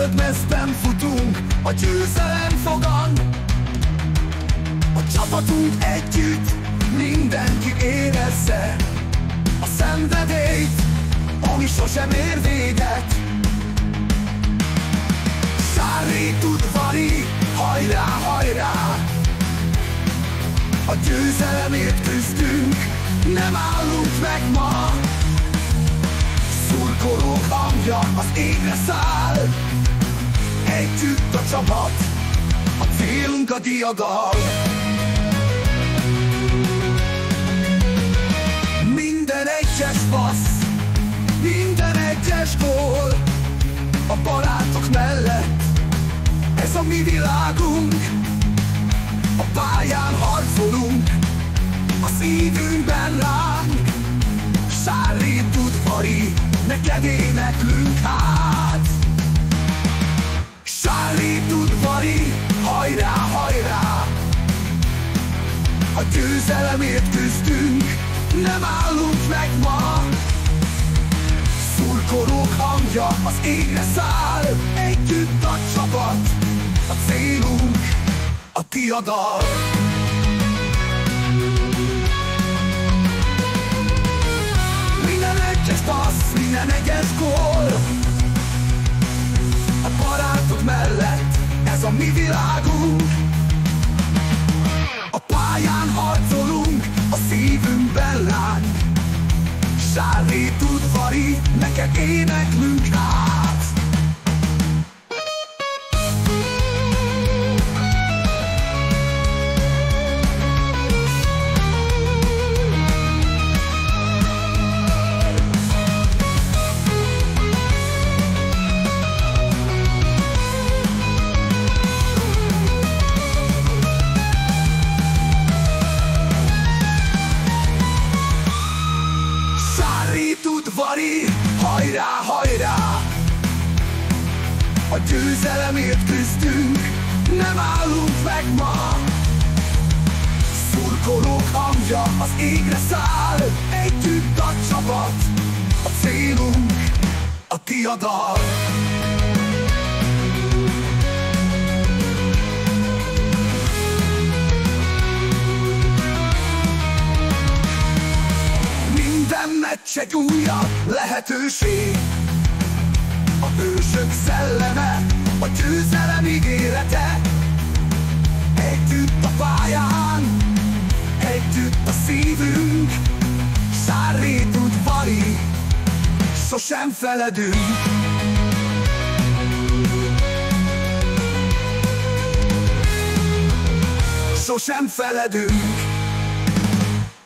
zöld mezben futunk, a győzelem fogan. A csapatunk együtt, mindenki érezze a szenvedélyt, ami sosem ér véget. Sárrét udvari, hajrá, hajrá! A győzelemért küzdünk, nem állunk meg ma. Szurkolók hangja az égre száll, együtt a csapat, a célunk a diadal. Minden egyes passz, minden egyes gól, a barátok mellett, ez a mi világunk. A pályán harcolunk, a szívünkben ránk. Sárrét udvari, neked éneklünk hát. Sárrét udvari, hajrá, hajrá! A győzelemért küzdünk, nem állunk meg ma. Szurkolók hangja az égre száll, együtt a csapat, a célunk a diadal. Minden egyes passz, minden egyes gól, a barátok mellett, ez a mi világunk. A pályán harcolunk, a szívünkben láng. Sárrét udvari, neked éneklünk hát. Udvari, hajrá, hajrá! A győzelemért küzdünk, nem állunk meg ma. Szurkolók hangja az égre száll, együtt a csapat, a célunk a diadal. Minden meccs egy újabb lehetőség, a hősök szelleme, a győzelem ígérete. Együtt a pályán, együtt a szívünk. Sárrét udvari, sosem feledünk. Sosem feledünk.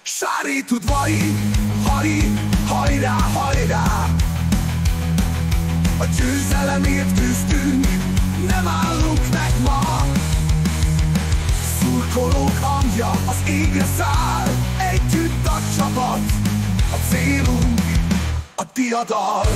Sárrét udvari, hajrá, hajrá! A győzelemért küzdünk, nem állunk meg ma. Szurkolók hangja az égre száll, együtt a csapat, a célunk a diadal.